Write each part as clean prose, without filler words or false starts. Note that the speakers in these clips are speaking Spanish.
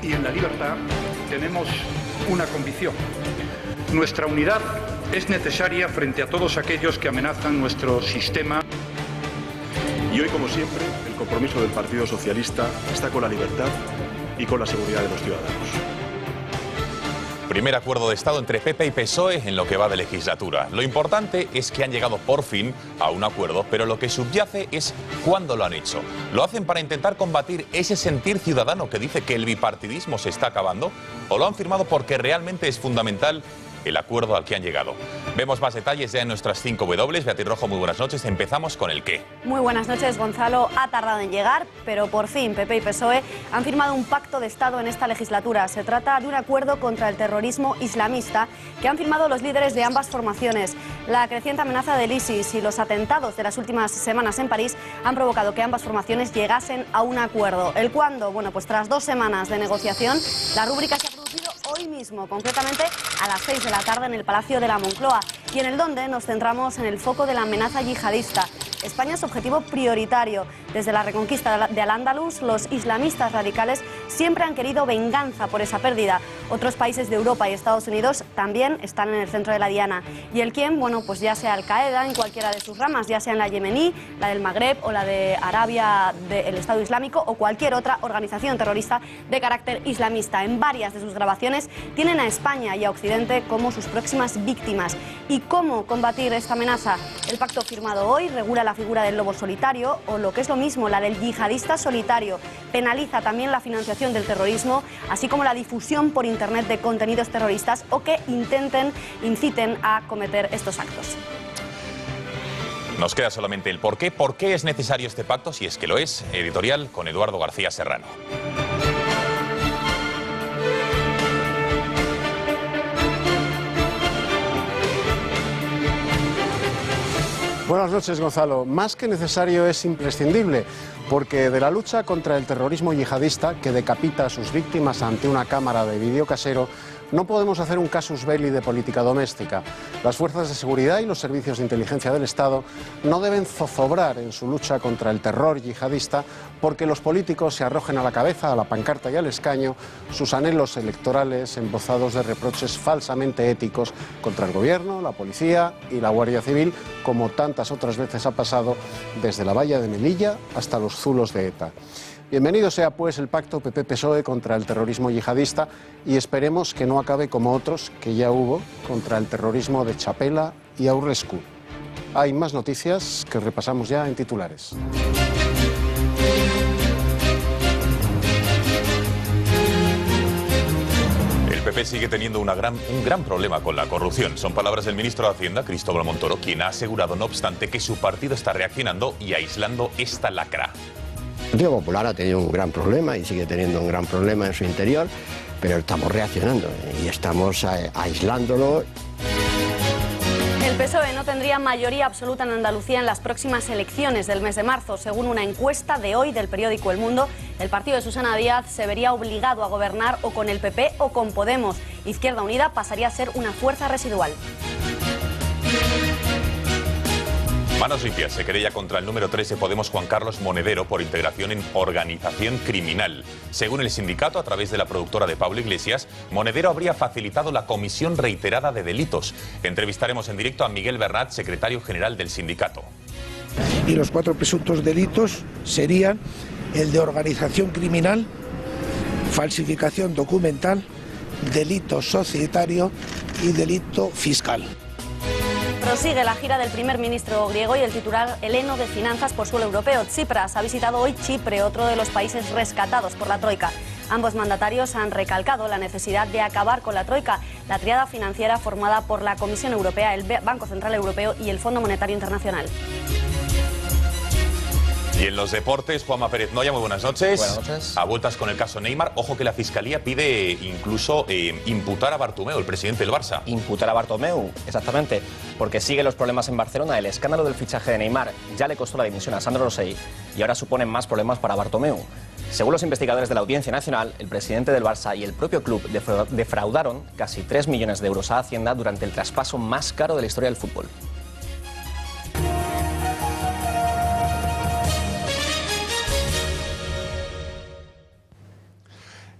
y en la libertad tenemos una convicción. Nuestra unidad es necesaria frente a todos aquellos que amenazan nuestro sistema. Y hoy, como siempre, el compromiso del Partido Socialista está con la libertad y con la seguridad de los ciudadanos. Primer acuerdo de Estado entre PP y PSOE en lo que va de legislatura. Lo importante es que han llegado por fin a un acuerdo, pero lo que subyace es cuándo lo han hecho. ¿Lo hacen para intentar combatir ese sentir ciudadano que dice que el bipartidismo se está acabando? ¿O lo han firmado porque realmente es fundamental el acuerdo al que han llegado? Vemos más detalles ya en nuestras 5W. Beatriz Rojo, muy buenas noches. Empezamos con el qué. Muy buenas noches, Gonzalo. Ha tardado en llegar, pero por fin PP y PSOE han firmado un pacto de Estado en esta legislatura. Se trata de un acuerdo contra el terrorismo islamista que han firmado los líderes de ambas formaciones. La creciente amenaza del ISIS y los atentados de las últimas semanas en París han provocado que ambas formaciones llegasen a un acuerdo. ¿El cuándo? Bueno, pues tras 2 semanas de negociación, la rúbrica se ha producido hoy mismo, concretamente a las 6 de la tarde en el Palacio de la Moncloa, y en el donde nos centramos en el foco de la amenaza yihadista. España es objetivo prioritario. Desde la reconquista de Al-Ándalus, los islamistas radicales siempre han querido venganza por esa pérdida. Otros países de Europa y Estados Unidos también están en el centro de la diana. ¿Y el quién? Bueno, pues ya sea Al-Qaeda en cualquiera de sus ramas, ya sea en la yemení, la del Magreb o la de Arabia, del Estado Islámico o cualquier otra organización terrorista de carácter islamista. En varias de sus grabaciones tienen a España y a Occidente como sus próximas víctimas. ¿Y cómo combatir esta amenaza? El pacto firmado hoy regula la figura del lobo solitario, o lo que es lo mismo, la del yihadista solitario. Penaliza también la financiación del terrorismo, así como la difusión por Internet de contenidos terroristas o que inciten a cometer estos actos. Nos queda solamente el por qué. ¿Por qué es necesario este pacto? Si es que lo es. Editorial con Eduardo García Serrano. Buenas noches, Gonzalo. Más que necesario, es imprescindible, porque de la lucha contra el terrorismo yihadista, que decapita a sus víctimas ante una cámara de vídeo casero, no podemos hacer un casus belli de política doméstica. Las fuerzas de seguridad y los servicios de inteligencia del Estado no deben zozobrar en su lucha contra el terror yihadista porque los políticos se arrojen a la cabeza, a la pancarta y al escaño sus anhelos electorales embozados de reproches falsamente éticos contra el gobierno, la policía y la Guardia Civil, como tantas otras veces ha pasado desde la valla de Melilla hasta los zulos de ETA. Bienvenido sea pues el pacto PP-PSOE contra el terrorismo yihadista y esperemos que no acabe como otros que ya hubo contra el terrorismo de Txapela y Aurresku. Hay más noticias que repasamos ya en titulares. El PP sigue teniendo un gran problema con la corrupción. Son palabras del ministro de Hacienda, Cristóbal Montoro, quien ha asegurado, no obstante, que su partido está reaccionando y aislando esta lacra. El Partido Popular ha tenido un gran problema y sigue teniendo un gran problema en su interior, pero estamos reaccionando y estamos aislándolo. El PSOE no tendría mayoría absoluta en Andalucía en las próximas elecciones del mes de marzo. Según una encuesta de hoy del periódico El Mundo, el partido de Susana Díaz se vería obligado a gobernar o con el PP o con Podemos. Izquierda Unida pasaría a ser una fuerza residual. Manos limpias. Se querella contra el número 3 de Podemos, Juan Carlos Monedero, por integración en organización criminal. Según el sindicato, a través de la productora de Pablo Iglesias, Monedero habría facilitado la comisión reiterada de delitos. Entrevistaremos en directo a Miguel Bernat, secretario general del sindicato. Y los 4 presuntos delitos serían el de organización criminal, falsificación documental, delito societario y delito fiscal. Prosigue la gira del primer ministro griego y el titular heleno de finanzas por suelo europeo. Tsipras ha visitado hoy Chipre, otro de los países rescatados por la Troika. Ambos mandatarios han recalcado la necesidad de acabar con la Troika, la tríada financiera formada por la Comisión Europea, el Banco Central Europeo y el Fondo Monetario Internacional. Y en los deportes, Juanma Pérez Noya, muy buenas noches. Buenas noches. A vueltas con el caso Neymar. Ojo que la Fiscalía pide incluso imputar a Bartomeu, el presidente del Barça. Imputar a Bartomeu, exactamente, porque siguen los problemas en Barcelona. El escándalo del fichaje de Neymar ya le costó la dimisión a Sandro Rosell y ahora suponen más problemas para Bartomeu. Según los investigadores de la Audiencia Nacional, el presidente del Barça y el propio club defraudaron casi 3 millones de euros a Hacienda durante el traspaso más caro de la historia del fútbol.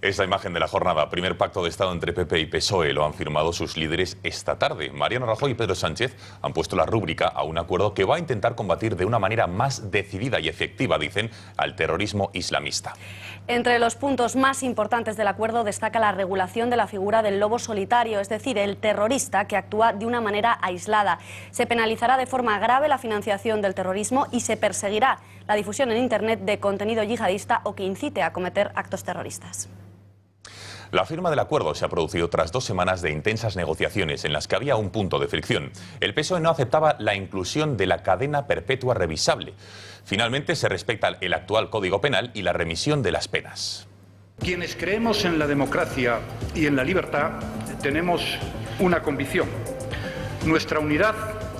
Esta imagen de la jornada, primer pacto de Estado entre PP y PSOE, lo han firmado sus líderes esta tarde. Mariano Rajoy y Pedro Sánchez han puesto la rúbrica a un acuerdo que va a intentar combatir de una manera más decidida y efectiva, dicen, al terrorismo islamista. Entre los puntos más importantes del acuerdo destaca la regulación de la figura del lobo solitario, es decir, el terrorista que actúa de una manera aislada. Se penalizará de forma grave la financiación del terrorismo y se perseguirá la difusión en Internet de contenido yihadista o que incite a cometer actos terroristas. La firma del acuerdo se ha producido tras 2 semanas de intensas negociaciones en las que había un punto de fricción. El PSOE no aceptaba la inclusión de la cadena perpetua revisable. Finalmente se respeta el actual Código Penal y la remisión de las penas. Quienes creemos en la democracia y en la libertad tenemos una convicción. Nuestra unidad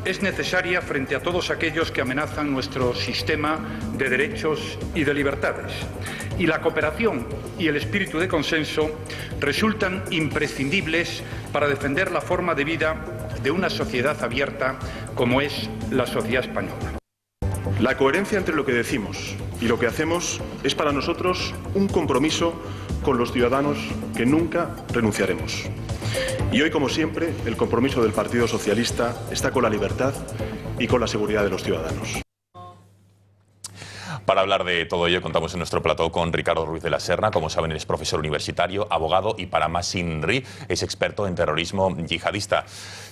es necesaria frente a todos aquellos que amenazan nuestro sistema de derechos y de libertades. Y la cooperación y el espíritu de consenso resultan imprescindibles para defender la forma de vida de una sociedad abierta como es la sociedad española. La coherencia entre lo que decimos y lo que hacemos es para nosotros un compromiso con los ciudadanos que nunca renunciaremos. Y hoy, como siempre, el compromiso del Partido Socialista está con la libertad y con la seguridad de los ciudadanos. Para hablar de todo ello contamos en nuestro plató con Ricardo Ruiz de la Serna. Como saben, es profesor universitario, abogado y para más INRI es experto en terrorismo yihadista.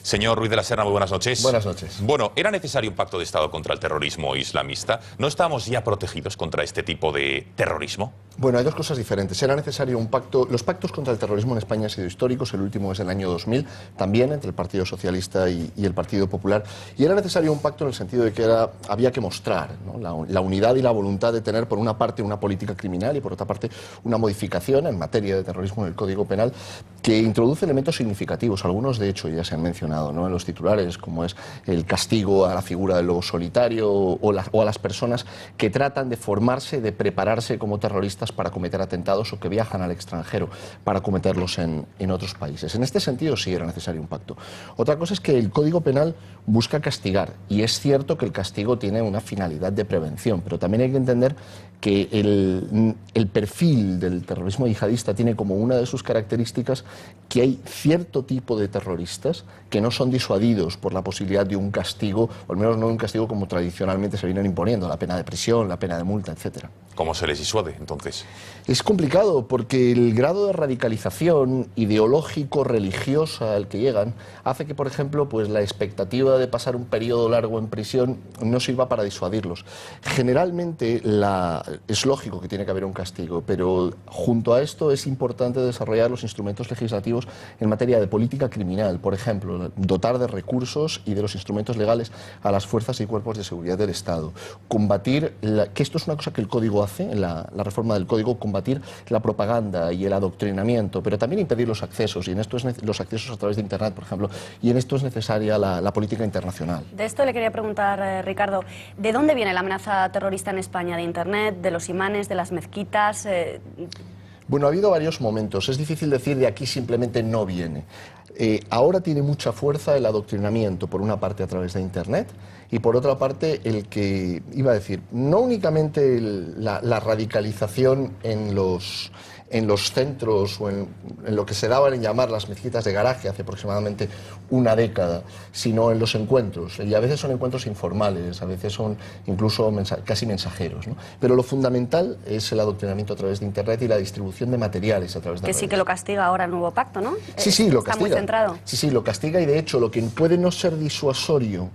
Señor Ruiz de la Serna, muy buenas noches. Buenas noches. Bueno, ¿era necesario un pacto de Estado contra el terrorismo islamista? ¿No estábamos ya protegidos contra este tipo de terrorismo? Bueno, hay dos cosas diferentes. Era necesario un pacto. Los pactos contra el terrorismo en España han sido históricos. El último es del año 2000, también entre el Partido Socialista y el Partido Popular. Y era necesario un pacto en el sentido de que había que mostrar, ¿no?, la unidad y la voluntad de tener, por una parte, una política criminal y, por otra parte, una modificación en materia de terrorismo en el Código Penal que introduce elementos significativos. Algunos, de hecho, ya se han mencionado, ¿no?, en los titulares, como es el castigo a la figura del lobo solitario o a las personas que tratan de formarse, de prepararse como terroristas para cometer atentados o que viajan al extranjero para cometerlos en otros países. En este sentido sí era necesario un pacto. Otra cosa es que el Código Penal busca castigar, y es cierto que el castigo tiene una finalidad de prevención, pero también hay que entender que el perfil del terrorismo yihadista tiene como una de sus características que hay cierto tipo de terroristas que no son disuadidos por la posibilidad de un castigo, o al menos no un castigo como tradicionalmente se vienen imponiendo, la pena de prisión, la pena de multa, etc. ¿Cómo se les disuade, entonces? Es complicado porque el grado de radicalización ideológico-religiosa al que llegan hace que, por ejemplo, pues la expectativa de pasar un periodo largo en prisión no sirva para disuadirlos. Generalmente es lógico que tiene que haber un castigo, pero junto a esto es importante desarrollar los instrumentos legislativos en materia de política criminal. Por ejemplo, dotar de recursos y de los instrumentos legales a las fuerzas y cuerpos de seguridad del Estado. Combatir, que esto es una cosa que el Código hace, en la reforma del Código, combatir la propaganda y el adoctrinamiento, pero también impedir los accesos, y en esto los accesos a través de Internet, por ejemplo, y en esto es necesaria la política internacional. De esto le quería preguntar, Ricardo, ¿de dónde viene la amenaza terrorista en España? ¿De Internet, de los imanes, de las mezquitas? Bueno, ha habido varios momentos. Es difícil decir de aquí simplemente no viene. Ahora tiene mucha fuerza el adoctrinamiento, por una parte a través de Internet, y por otra parte el que, iba a decir, no únicamente la radicalización en los centros o en lo que se daban en llamar las mezquitas de garaje hace aproximadamente una década, sino en los encuentros. Y a veces son encuentros informales, a veces son incluso casi mensajeros, ¿no? Pero lo fundamental es el adoctrinamiento a través de Internet y la distribución de materiales a través de que redes. sí que lo castiga ahora el nuevo pacto, ¿no? Sí, lo está castiga. Muy centrado. Sí, lo castiga, y de hecho lo que puede no ser disuasorio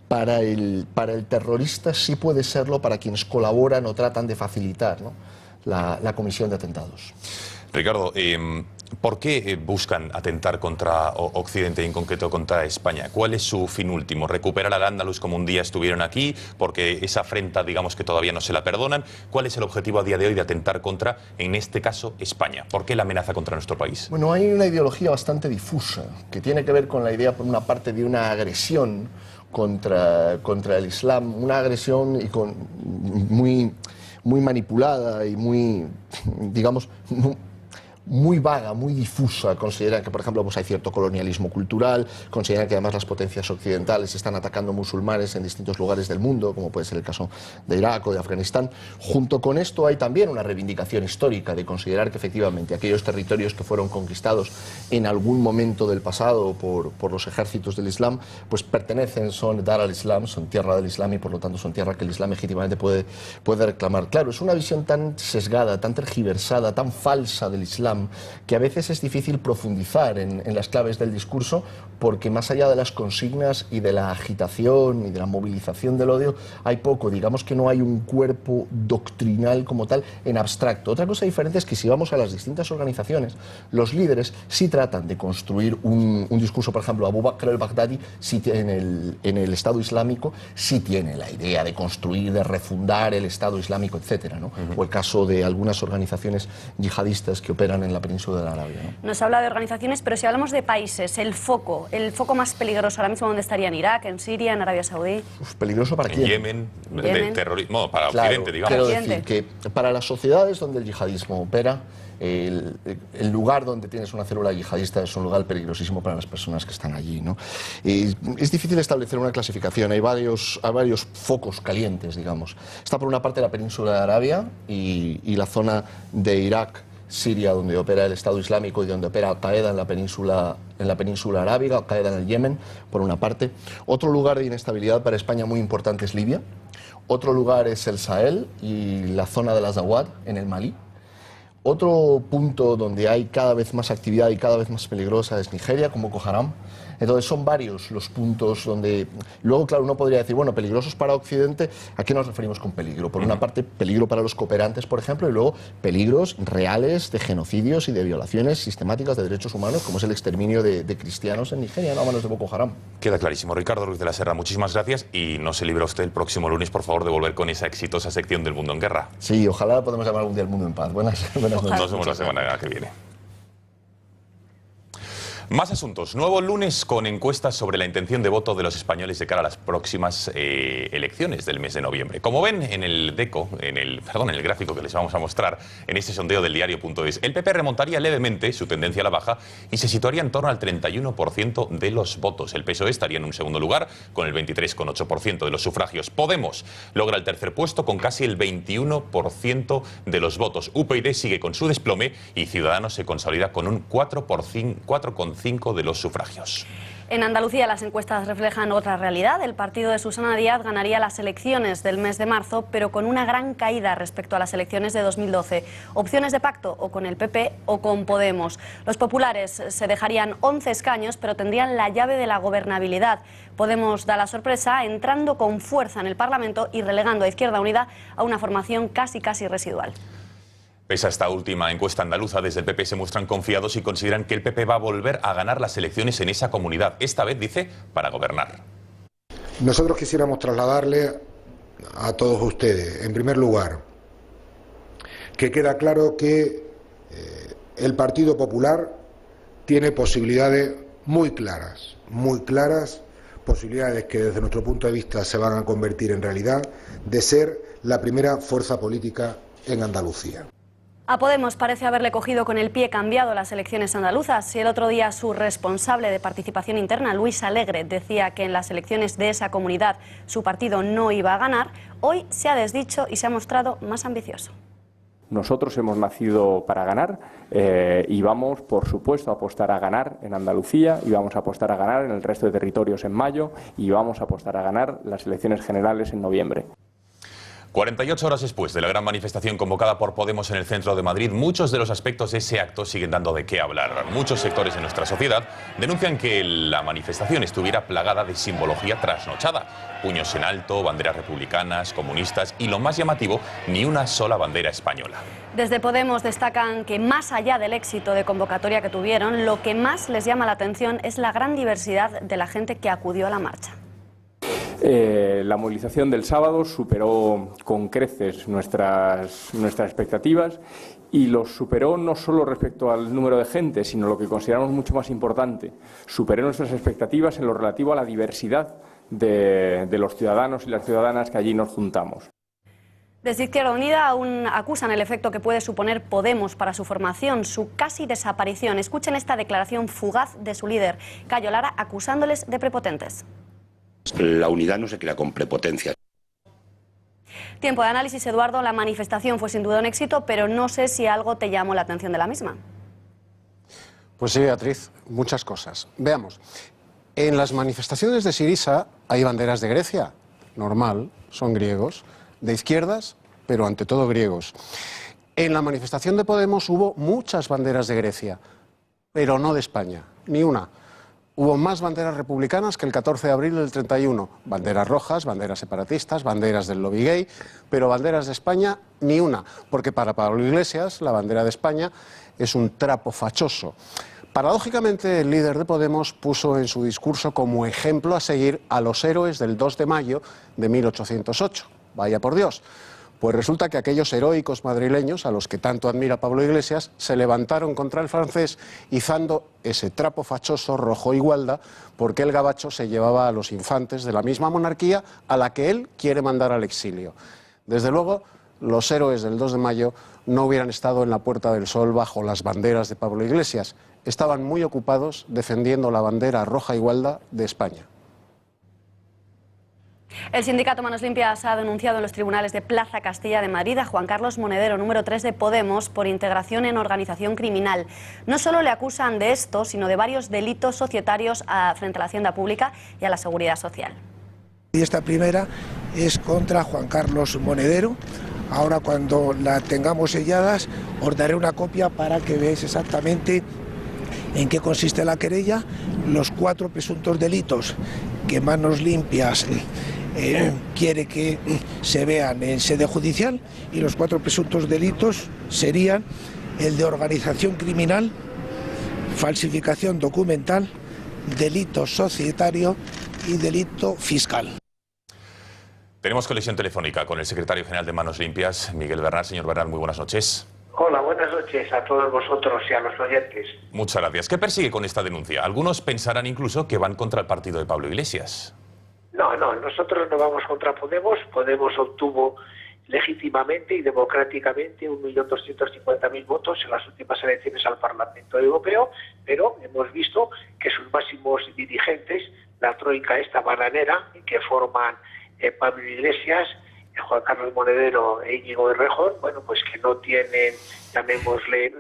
para el terrorista sí puede serlo para quienes colaboran o tratan de facilitar, ¿no?, la comisión de atentados. Ricardo, ¿por qué buscan atentar contra Occidente y en concreto contra España? ¿Cuál es su fin último? ¿Recuperar al Andalus como un día estuvieron aquí? Porque esa afrenta, digamos que todavía no se la perdonan. ¿Cuál es el objetivo a día de hoy de atentar contra, en este caso, España? ¿Por qué la amenaza contra nuestro país? Bueno, hay una ideología bastante difusa que tiene que ver con la idea, por una parte, de una agresión contra el Islam, una agresión muy manipulada y muy, digamos, muy vaga, muy difusa. Consideran que, por ejemplo, pues hay cierto colonialismo cultural, consideran que además las potencias occidentales están atacando musulmanes en distintos lugares del mundo, como puede ser el caso de Irak o de Afganistán. Junto con esto hay también una reivindicación histórica de considerar que efectivamente aquellos territorios que fueron conquistados en algún momento del pasado por los ejércitos del Islam, pues pertenecen, son dar al Islam, son tierra del Islam y por lo tanto son tierra que el Islam legítimamente puede reclamar. Claro, es una visión tan sesgada, tan tergiversada, tan falsa del Islam, que a veces es difícil profundizar en las claves del discurso, porque más allá de las consignas y de la agitación y de la movilización del odio, hay poco, digamos que no hay un cuerpo doctrinal como tal en abstracto. Otra cosa diferente es que si vamos a las distintas organizaciones, los líderes sí tratan de construir un discurso. Por ejemplo, Abu Bakr al-Baghdadi sí en el Estado Islámico sí tiene la idea de construir, de refundar el Estado Islámico, etcétera, ¿no? O el caso de algunas organizaciones yihadistas que operan en la península de Arabia, ¿no? Nos habla de organizaciones, pero si hablamos de países, el foco más peligroso ahora mismo, ¿dónde estaría? ¿En Irak, en Siria, en Arabia Saudí? ¿Peligroso para quién? En Yemen, del terrorismo, para Occidente, digamos. Quiero decir que para las sociedades donde el yihadismo opera, el lugar donde tienes una célula yihadista es un lugar peligrosísimo para las personas que están allí, ¿no? Es difícil establecer una clasificación, hay varios focos calientes, digamos. Está por una parte la península de Arabia y la zona de Irak, Siria, donde opera el Estado Islámico y donde opera Al-Qaeda en la península arábiga, Al-Qaeda en el Yemen, por una parte. Otro lugar de inestabilidad para España muy importante es Libia. Otro lugar es el Sahel y la zona de Azawad, en el Malí. Otro punto donde hay cada vez más actividad y cada vez más peligrosa es Nigeria, con Boko Haram. Entonces son varios los puntos donde... Luego, claro, uno podría decir, bueno, peligrosos para Occidente, ¿a qué nos referimos con peligro? Por una parte, peligro para los cooperantes, por ejemplo, y luego peligros reales de genocidios y de violaciones sistemáticas de derechos humanos, como es el exterminio de cristianos en Nigeria, ¿no? A manos de Boko Haram. Queda clarísimo. Ricardo Ruiz de la Serra, muchísimas gracias y no se libra usted el próximo lunes, por favor, de volver con esa exitosa sección del Mundo en Guerra. Sí, ojalá podamos llamar algún día el Mundo en Paz. Buenas noches. Nos vemos la semana que viene. Más asuntos. Nuevo lunes con encuestas sobre la intención de voto de los españoles de cara a las próximas elecciones del mes de noviembre. Como ven en el gráfico que les vamos a mostrar en este sondeo del diario.es, el PP remontaría levemente su tendencia a la baja y se situaría en torno al 31% de los votos. El PSOE estaría en un segundo lugar con el 23,8% de los sufragios. Podemos logra el tercer puesto con casi el 21% de los votos. UPyD sigue con su desplome y Ciudadanos se consolida con un 4,5% de los sufragios. En Andalucía las encuestas reflejan otra realidad. El partido de Susana Díaz ganaría las elecciones del mes de marzo, pero con una gran caída respecto a las elecciones de 2012. Opciones de pacto o con el PP o con Podemos. Los populares se dejarían 11 escaños, pero tendrían la llave de la gobernabilidad. Podemos da la sorpresa entrando con fuerza en el Parlamento y relegando a Izquierda Unida a una formación casi residual. Pese a esta última encuesta andaluza, desde el PP se muestran confiados y consideran que el PP va a volver a ganar las elecciones en esa comunidad. Esta vez, dice, para gobernar. Nosotros quisiéramos trasladarle a todos ustedes, en primer lugar, que queda claro que el Partido Popular tiene posibilidades muy claras, posibilidades que desde nuestro punto de vista se van a convertir en realidad, de ser la primera fuerza política en Andalucía. A Podemos parece haberle cogido con el pie cambiado las elecciones andaluzas. Si el otro día su responsable de participación interna, Luis Alegre, decía que en las elecciones de esa comunidad su partido no iba a ganar, hoy se ha desdicho y se ha mostrado más ambicioso. Nosotros hemos nacido para ganar y vamos, por supuesto, a apostar a ganar en Andalucía y vamos a apostar a ganar en el resto de territorios en mayo y vamos a apostar a ganar las elecciones generales en noviembre. 48 horas después de la gran manifestación convocada por Podemos en el centro de Madrid, muchos de los aspectos de ese acto siguen dando de qué hablar. Muchos sectores de nuestra sociedad denuncian que la manifestación estuviera plagada de simbología trasnochada. Puños en alto, banderas republicanas, comunistas y, lo más llamativo, ni una sola bandera española. Desde Podemos destacan que, más allá del éxito de convocatoria que tuvieron, lo que más les llama la atención es la gran diversidad de la gente que acudió a la marcha. La movilización del sábado superó con creces nuestras expectativas y los superó no solo respecto al número de gente, sino lo que consideramos mucho más importante. Superó nuestras expectativas en lo relativo a la diversidad de los ciudadanos y las ciudadanas que allí nos juntamos. Desde Izquierda Unida aún acusan el efecto que puede suponer Podemos para su formación, su casi desaparición. Escuchen esta declaración fugaz de su líder, Cayo Lara, acusándoles de prepotentes. La unidad no se crea con prepotencia. Tiempo de análisis, Eduardo. La manifestación fue sin duda un éxito, pero no sé si algo te llamó la atención de la misma. Pues sí, Beatriz, muchas cosas. Veamos. En las manifestaciones de Syriza hay banderas de Grecia. Normal, son griegos. De izquierdas, pero ante todo griegos. En la manifestación de Podemos hubo muchas banderas de Grecia, pero no de España, ni una. Hubo más banderas republicanas que el 14 de abril del 31. Banderas rojas, banderas separatistas, banderas del lobby gay, pero banderas de España ni una, porque para Pablo Iglesias la bandera de España es un trapo fachoso. Paradójicamente, el líder de Podemos puso en su discurso como ejemplo a seguir a los héroes del 2 de mayo de 1808. Vaya por Dios. Pues resulta que aquellos heroicos madrileños, a los que tanto admira Pablo Iglesias, se levantaron contra el francés izando ese trapo fachoso rojo igualda, porque el gabacho se llevaba a los infantes de la misma monarquía a la que él quiere mandar al exilio. Desde luego, los héroes del 2 de mayo no hubieran estado en la Puerta del Sol bajo las banderas de Pablo Iglesias. Estaban muy ocupados defendiendo la bandera roja igualda de España. El sindicato Manos Limpias ha denunciado en los tribunales de Plaza Castilla de Madrid a Juan Carlos Monedero, número 3 de Podemos, por integración en organización criminal. No solo le acusan de esto, sino de varios delitos societarios frente a la hacienda pública y a la seguridad social. Y esta primera es contra Juan Carlos Monedero. Ahora, cuando la tengamos selladas, os daré una copia para que veáis exactamente en qué consiste la querella, los 4 presuntos delitos que Manos Limpias quiere que se vean en sede judicial, y los 4 presuntos delitos serían el de organización criminal, falsificación documental, delito societario y delito fiscal. Tenemos conexión telefónica con el secretario general de Manos Limpias, Miguel Bernal. Señor Bernal, muy buenas noches. Hola, buenas noches a todos vosotros y a los oyentes. Muchas gracias. ¿Qué persigue con esta denuncia? Algunos pensarán incluso que van contra el partido de Pablo Iglesias. No, nosotros no vamos contra Podemos. Podemos obtuvo legítimamente y democráticamente 1.250.000 votos en las últimas elecciones al Parlamento Europeo, pero hemos visto que sus máximos dirigentes, la troika esta bananera, que forman Pablo Iglesias, Juan Carlos Monedero e Íñigo Errejón, bueno, pues que no tienen, llamémosle,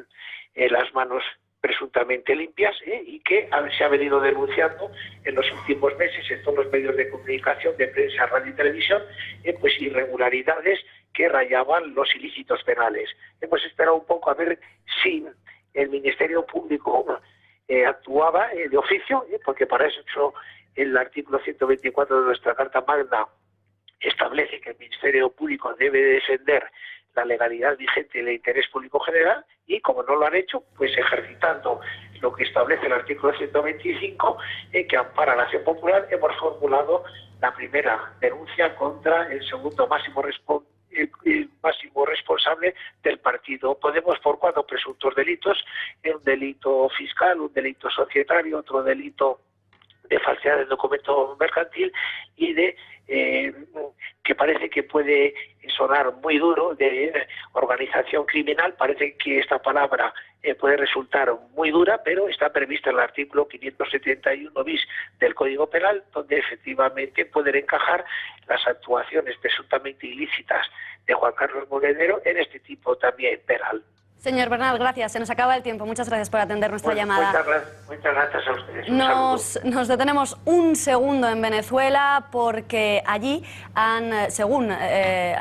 las manos presuntamente limpias, y que se ha venido denunciando en los últimos meses en todos los medios de comunicación, de prensa, radio y televisión, pues irregularidades que rayaban los ilícitos penales. Hemos esperado un poco a ver si el Ministerio Público actuaba de oficio, porque para eso el artículo 124 de nuestra Carta Magna establece que el Ministerio Público debe defender la legalidad vigente y el interés público general, y como no lo han hecho, pues ejercitando lo que establece el artículo 125, que ampara la acción popular, hemos formulado la primera denuncia contra el segundo máximo responsable del partido Podemos por 4 presuntos delitos: un delito fiscal, un delito societario, otro delito de falsedad del documento mercantil y de que parece que puede sonar muy duro, de organización criminal. Parece que esta palabra puede resultar muy dura, pero está prevista en el artículo 571 bis del Código Penal, donde efectivamente pueden encajar las actuaciones presuntamente ilícitas de Juan Carlos Monedero en este tipo también penal. Señor Bernal, gracias. Se nos acaba el tiempo. Muchas gracias por atender nuestra llamada. Muchas gracias a ustedes. Nos detenemos un segundo en Venezuela, porque allí, según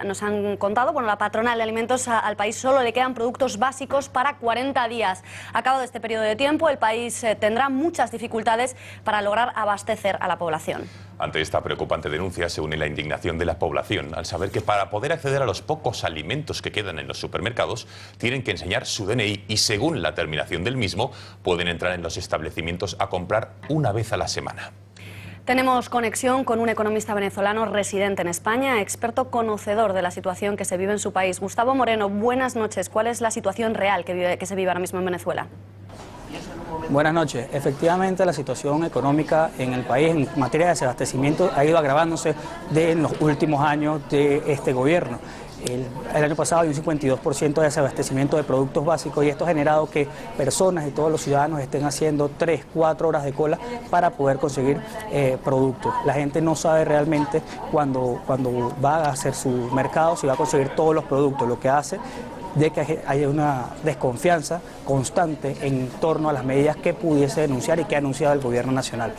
nos han contado, la patronal de alimentos al país solo le quedan productos básicos para 40 días. Acabado este periodo de tiempo, el país tendrá muchas dificultades para lograr abastecer a la población. Ante esta preocupante denuncia se une la indignación de la población al saber que para poder acceder a los pocos alimentos que quedan en los supermercados tienen que enseñar su DNI y, según la terminación del mismo, pueden entrar en los establecimientos a comprar una vez a la semana. Tenemos conexión con un economista venezolano residente en España, experto conocedor de la situación que se vive en su país. Gustavo Moreno, buenas noches. ¿Cuál es la situación real que se vive ahora mismo en Venezuela? Buenas noches. Efectivamente, la situación económica en el país en materia de desabastecimiento ha ido agravándose en los últimos años de este gobierno. El año pasado hay un 52% de desabastecimiento de productos básicos y esto ha generado que personas y todos los ciudadanos estén haciendo 3, 4 horas de cola para poder conseguir productos. La gente no sabe realmente cuando va a hacer su mercado si va a conseguir todos los productos, lo que hace de que haya una desconfianza constante en torno a las medidas que pudiese denunciar y que ha anunciado el Gobierno Nacional.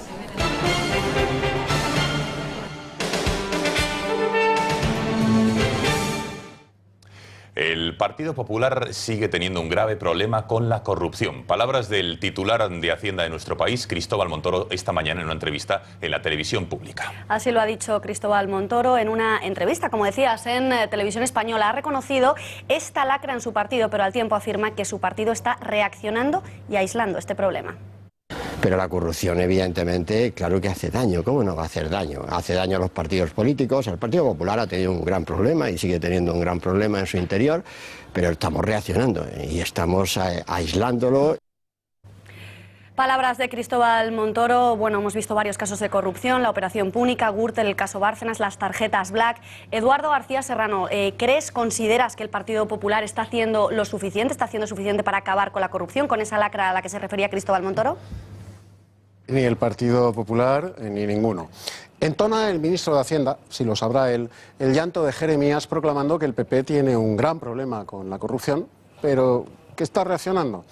El Partido Popular sigue teniendo un grave problema con la corrupción. Palabras del titular de Hacienda de nuestro país, Cristóbal Montoro, esta mañana en una entrevista en la televisión pública. Así lo ha dicho Cristóbal Montoro en una entrevista, como decías, en Televisión Española. Ha reconocido esta lacra en su partido, pero al tiempo afirma que su partido está reaccionando y aislando este problema. Pero la corrupción, evidentemente, claro que hace daño. ¿Cómo no va a hacer daño? Hace daño a los partidos políticos. El Partido Popular ha tenido un gran problema y sigue teniendo un gran problema en su interior, pero estamos reaccionando y estamos aislándolo. Palabras de Cristóbal Montoro. Bueno, hemos visto varios casos de corrupción, la operación Púnica, Gürtel, el caso Bárcenas, las tarjetas Black. Eduardo García Serrano, ¿consideras que el Partido Popular está haciendo lo suficiente, para acabar con la corrupción, con esa lacra a la que se refería Cristóbal Montoro? Ni el Partido Popular, ni ninguno. Entona el ministro de Hacienda, si lo sabrá él, el llanto de Jeremías proclamando que el PP tiene un gran problema con la corrupción, pero que está reaccionando.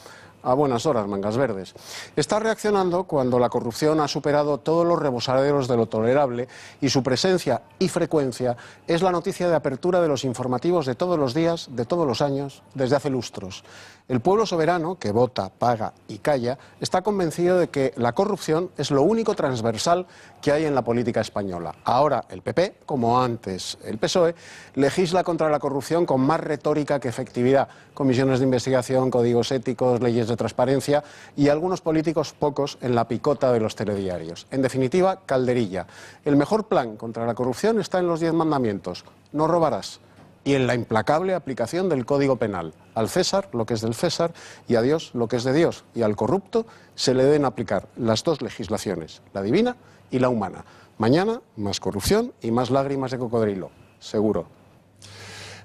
A buenas horas, mangas verdes. Está reaccionando cuando la corrupción ha superado todos los rebosaderos de lo tolerable y su presencia y frecuencia es la noticia de apertura de los informativos de todos los días, de todos los años, desde hace lustros. El pueblo soberano, que vota, paga y calla, está convencido de que la corrupción es lo único transversal que hay en la política española. Ahora el PP, como antes el PSOE, legisla contra la corrupción con más retórica que efectividad. Comisiones de investigación, códigos éticos, leyes de transparencia y algunos políticos pocos en la picota de los telediarios. En definitiva, calderilla. El mejor plan contra la corrupción está en los 10 mandamientos. No robarás. Y en la implacable aplicación del Código Penal. Al César lo que es del César y a Dios lo que es de Dios. Y al corrupto se le deben aplicar las dos legislaciones, la divina y la humana. Mañana, más corrupción y más lágrimas de cocodrilo. Seguro.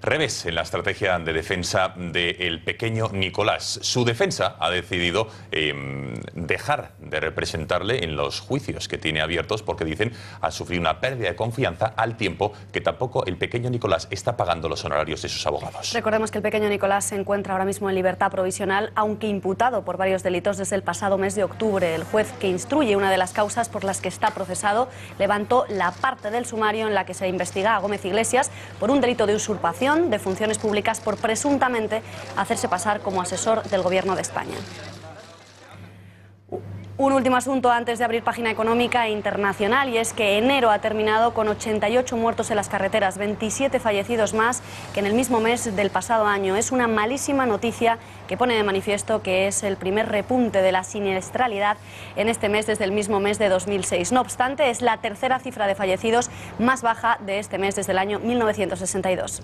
Revés en la estrategia de defensa del pequeño Nicolás. Su defensa ha decidido dejar de representarle en los juicios que tiene abiertos porque dicen ha sufrido una pérdida de confianza al tiempo que tampoco el pequeño Nicolás está pagando los honorarios de sus abogados. Recordemos que el pequeño Nicolás se encuentra ahora mismo en libertad provisional, aunque imputado por varios delitos desde el pasado mes de octubre. El juez que instruye una de las causas por las que está procesado levantó la parte del sumario en la que se investiga a Gómez Iglesias por un delito de usurpación de funciones públicas por presuntamente hacerse pasar como asesor del Gobierno de España. Un último asunto antes de abrir página económica e internacional, y es que enero ha terminado con 88 muertos en las carreteras, 27 fallecidos más que en el mismo mes del pasado año. Es una malísima noticia que pone de manifiesto que es el primer repunte de la siniestralidad en este mes desde el mismo mes de 2006. No obstante, es la tercera cifra de fallecidos más baja de este mes desde el año 1962.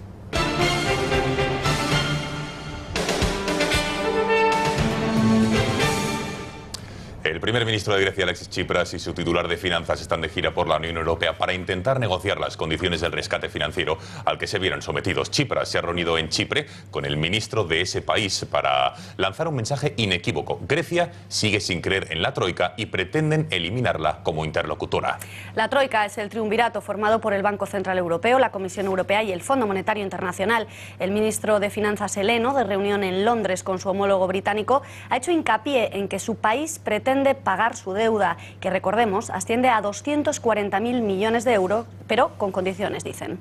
El primer ministro de Grecia, Alexis Tsipras, y su titular de Finanzas están de gira por la Unión Europea para intentar negociar las condiciones del rescate financiero al que se vieron sometidos. Tsipras se ha reunido en Chipre con el ministro de ese país para lanzar un mensaje inequívoco. Grecia sigue sin creer en la Troika y pretenden eliminarla como interlocutora. La Troika es el triunvirato formado por el Banco Central Europeo, la Comisión Europea y el Fondo Monetario Internacional. El ministro de Finanzas heleno, de reunión en Londres con su homólogo británico, ha hecho hincapié en que su país pretende pagar su deuda, que recordemos asciende a 240.000 millones de euros, pero con condiciones, dicen.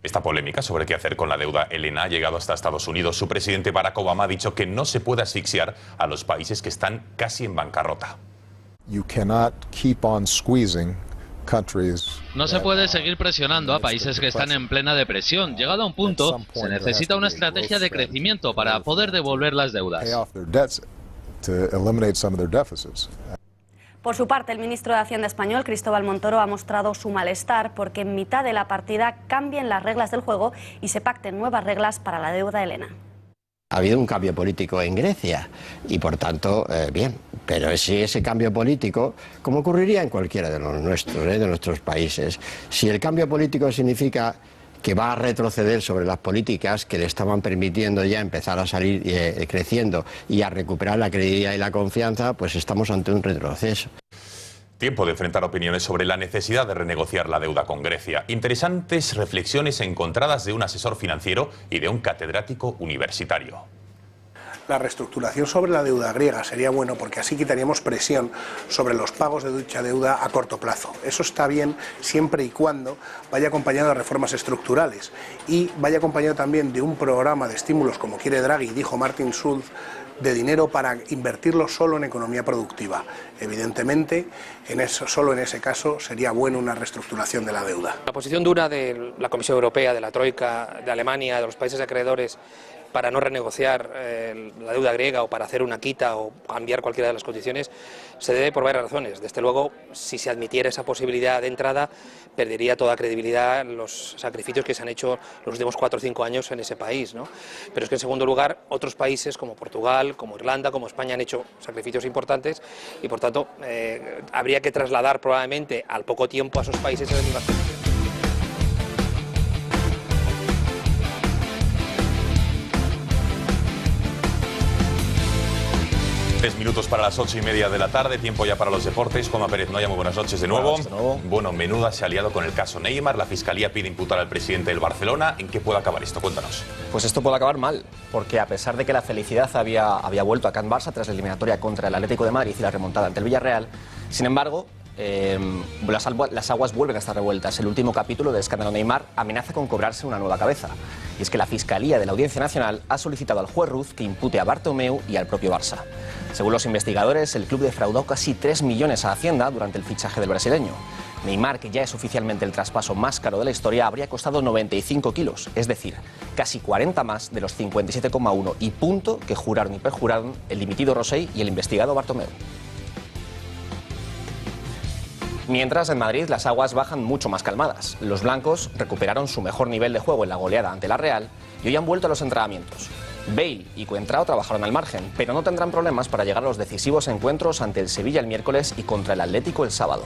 Esta polémica sobre qué hacer con la deuda helena ha llegado hasta Estados Unidos. Su presidente Barack Obama ha dicho que no se puede asfixiar a los países que están casi en bancarrota. No se puede seguir presionando a países que están en plena depresión. Llegado a un punto, se necesita una estrategia de crecimiento para poder devolver las deudas. Por su parte, el ministro de Hacienda español, Cristóbal Montoro, ha mostrado su malestar porque en mitad de la partida cambien las reglas del juego y se pacten nuevas reglas para la deuda helena. Ha habido un cambio político en Grecia y, por tanto, bien, pero si ese cambio político, como ocurriría en cualquiera de los nuestros, de nuestros países, si el cambio político significa que va a retroceder sobre las políticas que le estaban permitiendo ya empezar a salir creciendo y a recuperar la credibilidad y la confianza, pues estamos ante un retroceso. Tiempo de enfrentar opiniones sobre la necesidad de renegociar la deuda con Grecia. Interesantes reflexiones encontradas de un asesor financiero y de un catedrático universitario. La reestructuración sobre la deuda griega sería bueno porque así quitaríamos presión sobre los pagos de dicha deuda a corto plazo. Eso está bien siempre y cuando vaya acompañado de reformas estructurales y vaya acompañado también de un programa de estímulos, como quiere Draghi, dijo Martin Schulz, de dinero para invertirlo solo en economía productiva. Evidentemente, solo en ese caso sería bueno una reestructuración de la deuda. La posición dura de la Comisión Europea, de la Troika, de Alemania, de los países acreedores para no renegociar la deuda griega o para hacer una quita o cambiar cualquiera de las condiciones, se debe por varias razones. Desde luego, si se admitiera esa posibilidad de entrada, perdería toda credibilidad los sacrificios que se han hecho los últimos 4 o 5 años en ese país, ¿no? Pero es que en segundo lugar, otros países como Portugal, como Irlanda, como España han hecho sacrificios importantes y por tanto habría que trasladar probablemente al poco tiempo a esos países esas mismas condiciones. 3 minutos para las 8:30 de la tarde, tiempo ya para los deportes. Juanma Pérez Noya, muy buenas noches de nuevo. Bueno, menuda se ha liado con el caso Neymar. La Fiscalía pide imputar al presidente del Barcelona. ¿En qué puede acabar esto? Cuéntanos. Pues esto puede acabar mal, porque a pesar de que la felicidad había vuelto a Can Barça tras la eliminatoria contra el Atlético de Madrid y la remontada ante el Villarreal, sin embargo, las aguas vuelven a estar revueltas. El último capítulo del escándalo Neymar amenaza con cobrarse una nueva cabeza. Y es que la Fiscalía de la Audiencia Nacional ha solicitado al juez Ruz que impute a Bartomeu y al propio Barça. Según los investigadores, el club defraudó casi 3 millones a Hacienda durante el fichaje del brasileño. Neymar, que ya es oficialmente el traspaso más caro de la historia, habría costado 95 kilos, es decir, casi 40 más de los 57,1 y punto que juraron y perjuraron el dimitido Rosell y el investigado Bartomeu. Mientras, en Madrid las aguas bajan mucho más calmadas. Los blancos recuperaron su mejor nivel de juego en la goleada ante la Real y hoy han vuelto a los entrenamientos. Bale y Coentrao trabajaron al margen, pero no tendrán problemas para llegar a los decisivos encuentros ante el Sevilla el miércoles y contra el Atlético el sábado.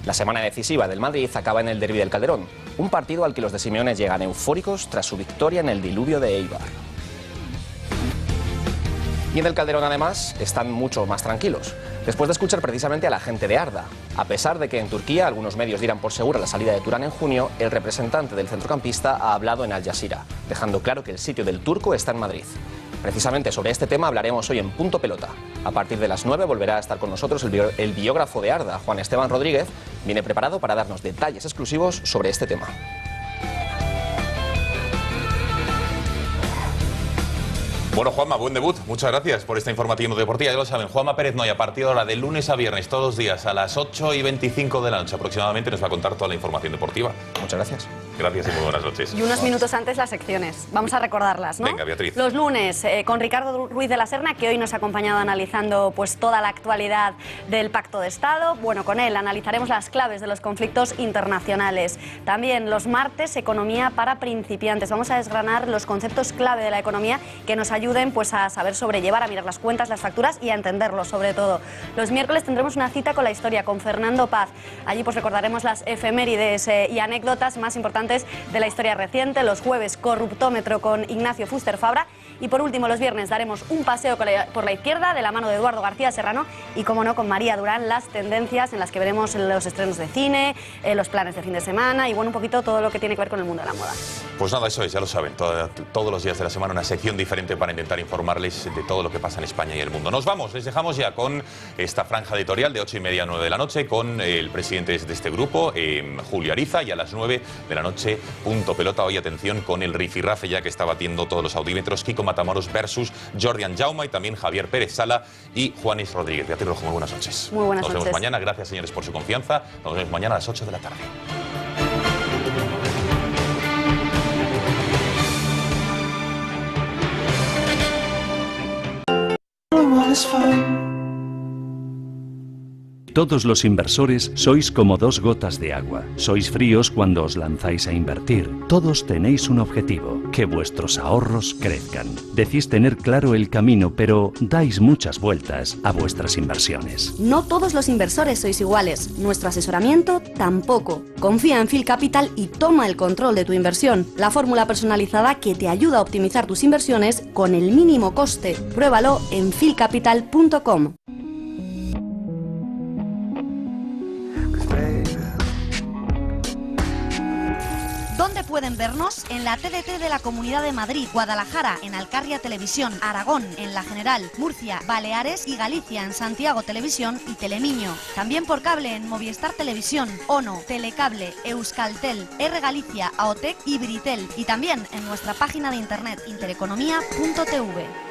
La semana decisiva del Madrid acaba en el Derbi del Calderón, un partido al que los de Simeone llegan eufóricos tras su victoria en el diluvio de Eibar. Y en el Calderón, además, están mucho más tranquilos, después de escuchar precisamente a la gente de Arda. A pesar de que en Turquía algunos medios dieran por segura la salida de Turán en junio, el representante del centrocampista ha hablado en Al Jazeera, dejando claro que el sitio del turco está en Madrid. Precisamente sobre este tema hablaremos hoy en Punto Pelota. A partir de las 9 volverá a estar con nosotros el biógrafo de Arda, Juan Esteban Rodríguez. Viene preparado para darnos detalles exclusivos sobre este tema. Bueno, Juanma, buen debut. Muchas gracias por esta informativa deportiva. Ya lo saben, Juanma Pérez Noya, a partir de ahora de lunes a viernes, todos los días, a las 8:25 de la noche aproximadamente, nos va a contar toda la información deportiva. Muchas gracias. Gracias y muy buenas noches. Y unos minutos antes las secciones. Vamos a recordarlas, ¿no? Venga, Beatriz. Los lunes con Ricardo Ruiz de la Serna, que hoy nos ha acompañado analizando pues toda la actualidad del Pacto de Estado. Bueno, con él analizaremos las claves de los conflictos internacionales. También los martes, economía para principiantes. Vamos a desgranar los conceptos clave de la economía que nos ayuden pues a saber sobrellevar, a mirar las cuentas, las facturas y a entenderlo sobre todo. Los miércoles tendremos una cita con la historia, con Fernando Paz. Allí pues recordaremos las efemérides y anécdotas más importantes de la historia reciente. Los jueves, corruptómetro con Ignacio Fuster Fabra. Y por último, los viernes daremos un paseo por la izquierda de la mano de Eduardo García Serrano y, como no, con María Durán, las tendencias en las que veremos los estrenos de cine, los planes de fin de semana y, bueno, un poquito todo lo que tiene que ver con el mundo de la moda. Pues nada, eso es, ya lo saben, todos los días de la semana una sección diferente para intentar informarles de todo lo que pasa en España y el mundo. Nos vamos, les dejamos ya con esta franja editorial de 8:30 a 9 de la noche con el presidente de este grupo, Julio Ariza, y a las 9 de la noche, Punto Pelota. Hoy, atención, con el rifirrafe ya que está batiendo todos los audímetros, Kiko Matamoros versus Jordian Jauma y también Javier Pérez Sala y Juanis Rodríguez. Beatriz Rojo, muy buenas noches. Muy buenas noches. Nos vemos mañana. Gracias, señores, por su confianza. Nos vemos mañana a las 8 de la tarde. Todos los inversores sois como dos gotas de agua. Sois fríos cuando os lanzáis a invertir. Todos tenéis un objetivo, que vuestros ahorros crezcan. Decís tener claro el camino, pero dais muchas vueltas a vuestras inversiones. No todos los inversores sois iguales. Nuestro asesoramiento tampoco. Confía en Phil Capital y toma el control de tu inversión. La fórmula personalizada que te ayuda a optimizar tus inversiones con el mínimo coste. Pruébalo en philcapital.com. ¿Dónde pueden vernos? En la TDT de la Comunidad de Madrid, Guadalajara, en Alcarria Televisión, Aragón, en La General, Murcia, Baleares y Galicia, en Santiago Televisión y Telemiño. También por cable en Movistar Televisión, ONO, Telecable, Euskaltel, R Galicia, AOTEC y Britel. Y también en nuestra página de internet intereconomía.tv.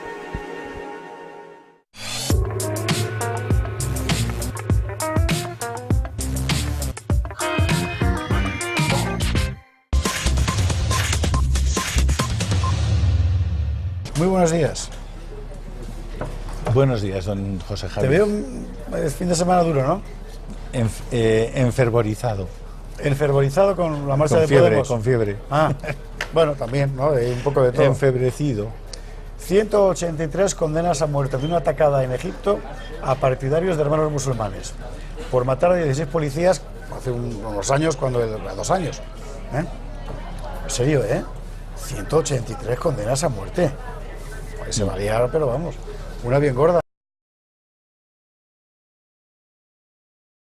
Muy buenos días. Buenos días, don José Javier. Te veo el fin de semana duro, ¿no? Enfervorizado. Enfervorizado con la marcha con de fiebre, Podemos. Con fiebre. Ah, bueno, también, ¿no? Un poco de todo. Enfebrecido. 183 condenas a muerte de una atacada en Egipto a partidarios de Hermanos Musulmanes por matar a 16 policías hace unos años, 2 años. En serio, 183 condenas a muerte. Se va a liar, pero vamos, una bien gorda.